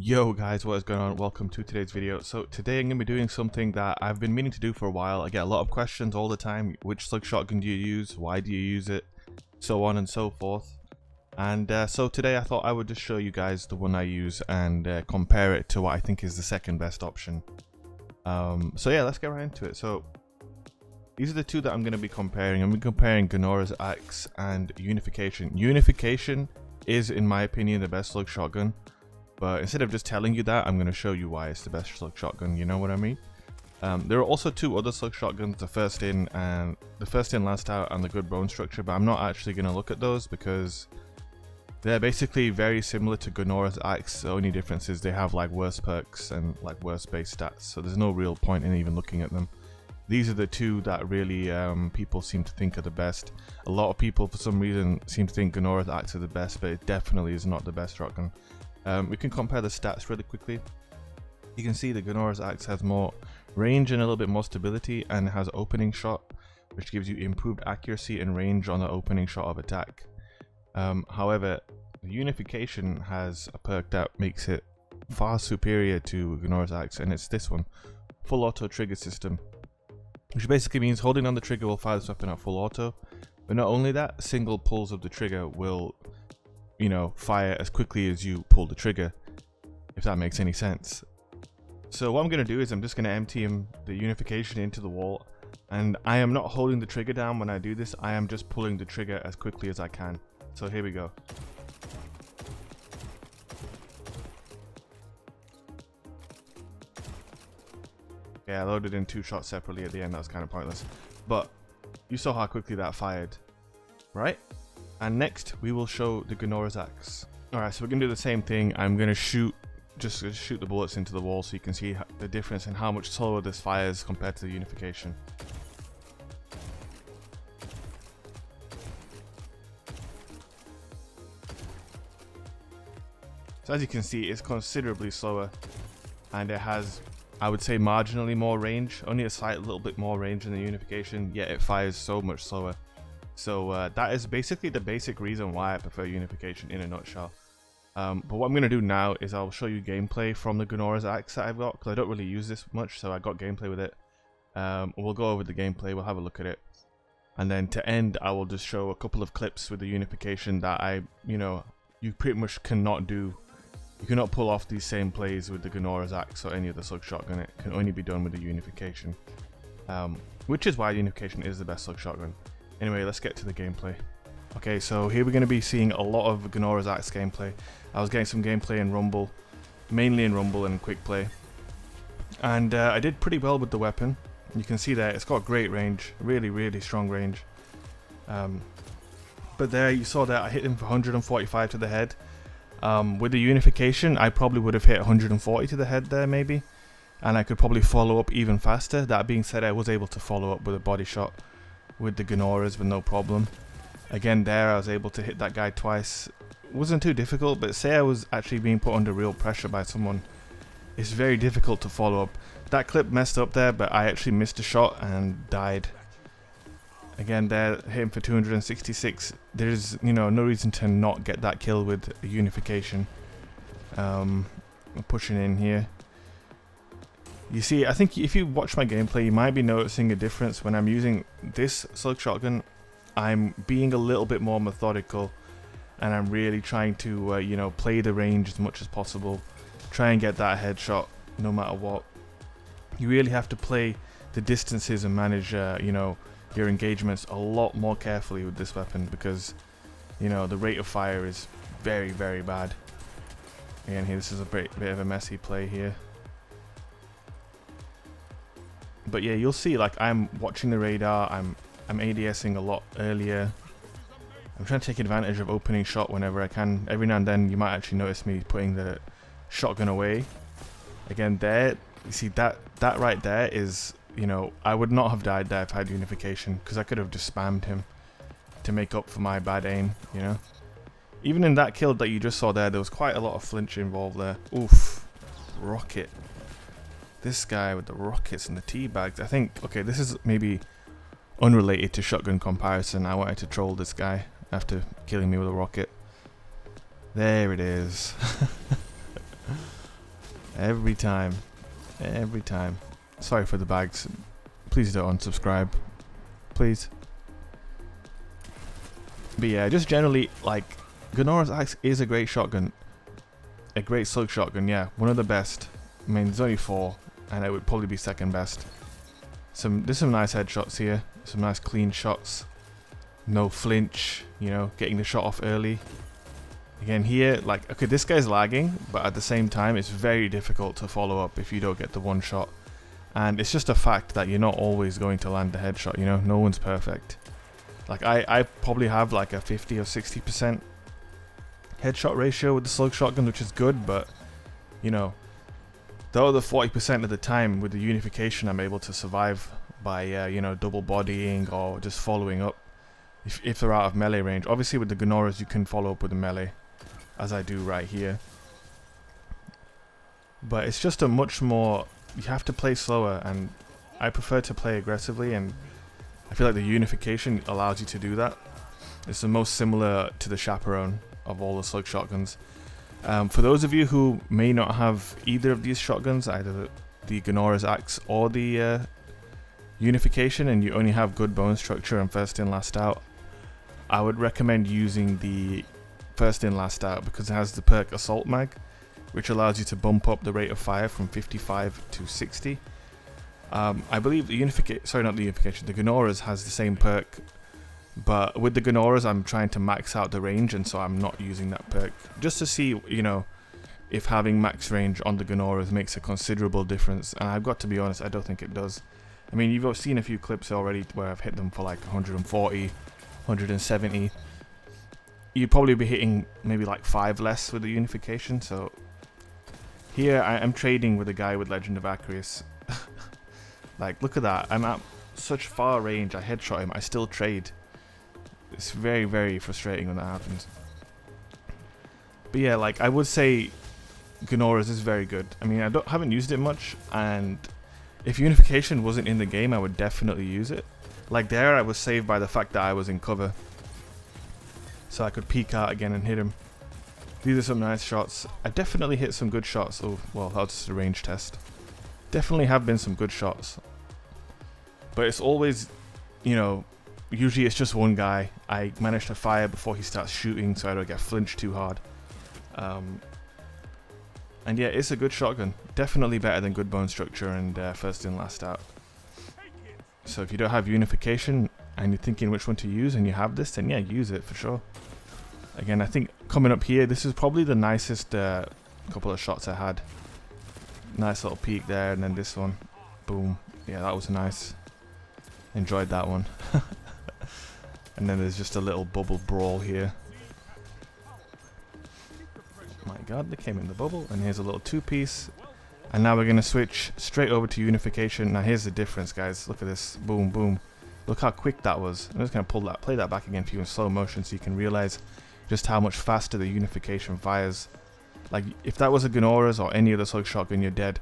Yo guys, what is going on? Welcome to today's video. So today I'm going to be doing something that I've been meaning to do for a while. I get a lot of questions all the time. Which slug shotgun do you use? Why do you use it? So on and so forth. And so today I thought I would just show you guys the one I use and compare it to what I think is the second best option. So yeah, let's get right into it. So these are the two that I'm going to be comparing. I'm comparing Gnora's Axe and Unification. Unification is, in my opinion, the best slug shotgun. But instead of just telling you that, I'm going to show you why it's the best slug shotgun, you know what I mean? There are also two other slug shotguns, the first in last out and the good bone structure, but I'm not actually going to look at those because they're basically very similar to Gnora's Axe. The only difference is they have like worse perks and like worse base stats, so there's no real point in even looking at them. These are the two that really people seem to think are the best. A lot of people for some reason seem to think Gnora's Axe is the best, but it definitely is not the best shotgun. We can compare the stats really quickly. You can see the Gnora's Axe has more range and a little bit more stability, and has opening shot, which gives you improved accuracy and range on the opening shot of attack. However, the Unification has a perk that makes it far superior to Gnora's Axe, and it's this one, full auto trigger system, which basically means holding on the trigger will fire this weapon at full auto. But not only that, single pulls of the trigger will, you know, fire as quickly as you pull the trigger, if that makes any sense. So what I'm going to do is I'm just going to empty the Unification into the wall, and I am not holding the trigger down when I do this. I am just pulling the trigger as quickly as I can. So here we go. Yeah, I loaded in 2 shots separately at the end. That was kind of pointless, but you saw how quickly that fired, right? And next we will show the Gnora's Axe. Alright, so we're going to do the same thing. I'm going to shoot the bullets into the wall so you can see the difference in how much slower this fires compared to the Unification. So as you can see, it's considerably slower, and it has, I would say, marginally more range, only a slight little bit more range than the Unification, yet it fires so much slower. So that is basically the basic reason why I prefer Unification in a nutshell. But what I'm going to do now is I'll show you gameplay from the Gnora's Axe that I've got, because I don't really use this much, so I got gameplay with it. We'll go over the gameplay, we'll have a look at it, and then to end I will just show a couple of clips with the Unification that you pretty much cannot do. You cannot pull off these same plays with the Gnora's Axe or any other slug shotgun. It can only be done with the Unification, which is why Unification is the best slug shotgun. Anyway, let's get to the gameplay. Okay, so here we're going to be seeing a lot of Gnora's Axe gameplay. I was getting some gameplay in Rumble, mainly in Rumble and Quick Play, and I did pretty well with the weapon. You can see there it's got great range, really strong range. But there you saw that I hit him for 145 to the head. With the Unification, I probably would have hit 140 to the head there maybe, and I could probably follow up even faster. That being said, I was able to follow up with a body shot with the Gnoras with no problem. Again, there I was able to hit that guy twice. It wasn't too difficult, but say I was actually being put under real pressure by someone, it's very difficult to follow up. That clip messed up there, but I actually missed a shot and died. Again, there, hit him for 266. There's, no reason to not get that kill with a Unification. I'm pushing in here. You see, I think if you watch my gameplay, you might be noticing a difference. When I'm using this slug shotgun, I'm being a little bit more methodical, and I'm really trying to, play the range as much as possible. Try and get that headshot no matter what. You really have to play the distances and manage, your engagements a lot more carefully with this weapon, because, the rate of fire is very bad. Again, here, this is a bit of a messy play here. But yeah, you'll see, like, I'm watching the radar, I'm ADSing a lot earlier. I'm trying to take advantage of opening shot whenever I can. Every now and then you might actually notice me putting the shotgun away. Again, there, you see that right there is, I would not have died there if I had Unification, because I could have just spammed him to make up for my bad aim, Even in that kill that you just saw there was quite a lot of flinch involved there. Oof. Rocket. This guy with the rockets and the tea bags. I think, okay, this is maybe unrelated to shotgun comparison. I wanted to troll this guy after killing me with a rocket. There it is. Every time. Every time. Sorry for the bags. Please don't unsubscribe. Please. But yeah, just generally, like, Gnora's Axe is a great shotgun. A great slug shotgun, yeah. One of the best. I mean, there's only 4, and it would probably be second best. There's some nice headshots here. Some nice clean shots. No flinch, you know, getting the shot off early. Again here, like, okay, this guy's lagging, but at the same time, it's very difficult to follow up if you don't get the one shot. And it's just a fact that you're not always going to land the headshot, you know? No one's perfect. Like, I probably have like a 50 or 60% headshot ratio with the slug shotgun, which is good, but, you know, the other 40% of the time with the unification, I'm able to survive by, you know, double bodying or just following up if they're out of melee range. Obviously, with the Gnoras, you can follow up with the melee, as I do right here. But it's just a much more, you have to play slower, and I prefer to play aggressively, and I feel like the unification allows you to do that. It's the most similar to the chaperone of all the slug shotguns. For those of you who may not have either of these shotguns, either the Gnora's Axe or the unification, and you only have good bone structure and first in last out, I would recommend using the first in last out because it has the perk Assault Mag, which allows you to bump up the rate of fire from 55 to 60. I believe the the Gnora's has the same perk, but with the Gnora's I'm trying to max out the range, and so I'm not using that perk, just to see, you know, if having max range on the Gnora's makes a considerable difference, and I've got to be honest, I don't think it does. I mean, you've seen a few clips already where I've hit them for like 140, 170. You'd probably be hitting maybe like 5 less with the unification, so here I am trading with a guy with Legend of Acreus. Like, look at that, I'm at such far range, I headshot him, I still trade. It's very, very frustrating when that happens. But yeah, like, I would say Gnora's is very good. I mean, I haven't used it much, and if unification wasn't in the game, I would definitely use it. Like there, I was saved by the fact that I was in cover, so I could peek out again and hit him. These are some nice shots. I definitely hit some good shots. Oh, well, that was just a range test. Definitely have been some good shots. But it's always, you know, usually it's just one guy. I manage to fire before he starts shooting so I don't get flinched too hard. And yeah, it's a good shotgun. Definitely better than good bone structure and first in last out. So if you don't have unification and you're thinking which one to use and you have this, then yeah, use it for sure. Again, I think coming up here, this is probably the nicest couple of shots I had. Nice little peek there, and then this one. Boom. Yeah, that was nice. Enjoyed that one. And then there's just a little bubble brawl here. My god, they came in the bubble. And here's a little 2-piece. And now we're going to switch straight over to unification. Now here's the difference, guys. Look at this. Boom, boom. Look how quick that was. I'm just going to play that back again for you in slow motion so you can realize just how much faster the unification fires. Like, if that was a Gnora's or any other slug shotgun, you're dead.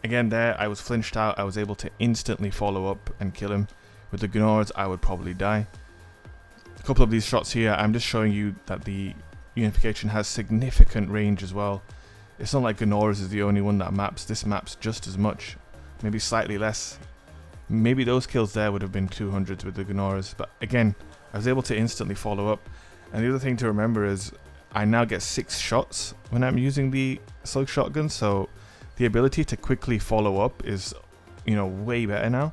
Again, there, I was flinched out. I was able to instantly follow up and kill him. With the Gnora's, I would probably die. A couple of these shots here, I'm just showing you that the unification has significant range as well. It's not like Gnora's is the only one that maps. This maps just as much, maybe slightly less. Maybe those kills there would have been 200s with the Gnora's, but again, I was able to instantly follow up. And the other thing to remember is I now get 6 shots when I'm using the slug shotgun, so the ability to quickly follow up is, you know, way better now.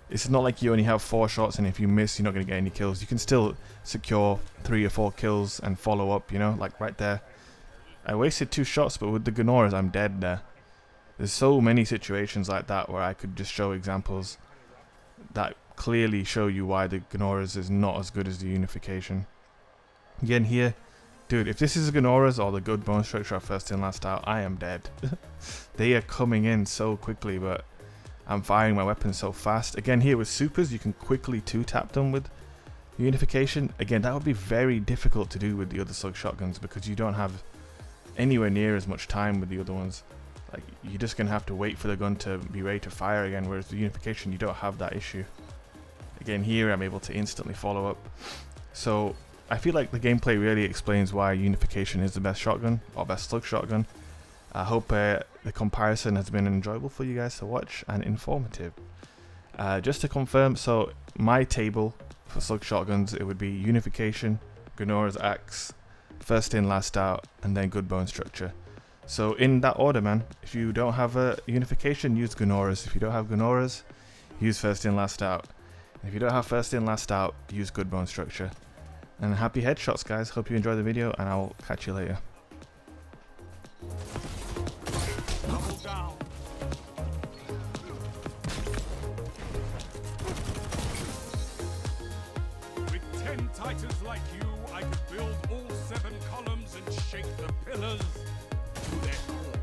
It's not like you only have 4 shots and if you miss, you're not going to get any kills. You can still secure 3 or 4 kills and follow up, you know, like right there. I wasted 2 shots, but with the Gnora's, I'm dead there. There's so many situations like that where I could just show examples that clearly show you why the Gnora's is not as good as the unification. Again here, dude, if this is a Gnora's or the good bone structure of first in last out, I am dead. They are coming in so quickly, but I'm firing my weapons so fast. Again here with supers, you can quickly 2-tap them with unification. Again, that would be very difficult to do with the other slug shotguns because you don't have anywhere near as much time with the other ones. Like, you're just gonna have to wait for the gun to be ready to fire again, whereas the unification, you don't have that issue. Again here, I'm able to instantly follow up. So I feel like the gameplay really explains why unification is the best shotgun or best slug shotgun. I hope the comparison has been enjoyable for you guys to watch and informative. Just to confirm, so my table for Slug shotguns, it would be unification, Gunora's axe, first in last out, and then good bone structure. So in that order, man. If you don't have a unification, use Gunora's. If you don't have Gunora's, use first in last out. And if you don't have first in last out, use good bone structure. And happy headshots, guys. Hope you enjoyed the video, and I'll catch you later. With 10 titans like you, I could build all 7 columns and shake the pillars to their core.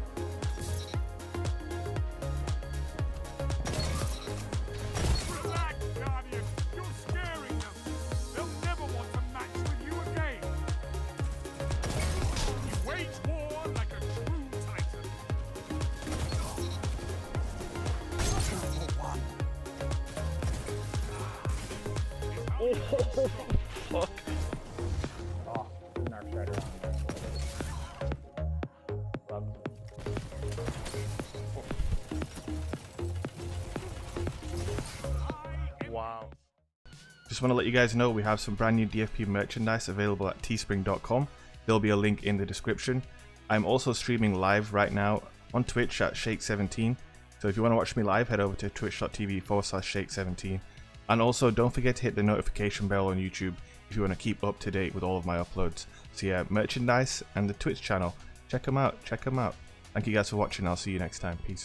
Relax, Guardian. You're scaring them. They'll never want to match with you again. You wage war like a true titan. Oh, fuck. Oh, narc strider on there. Wow. Just want to let you guys know we have some brand new DFP merchandise available at teespring.com. There'll be a link in the description. I'm also streaming live right now on Twitch at Shake17. So if you want to watch me live, head over to twitch.tv/Shake17. And also don't forget to hit the notification bell on YouTube if you want to keep up to date with all of my uploads. So yeah, merchandise and the Twitch channel. Check them out, check them out. Thank you guys for watching. I'll see you next time. Peace.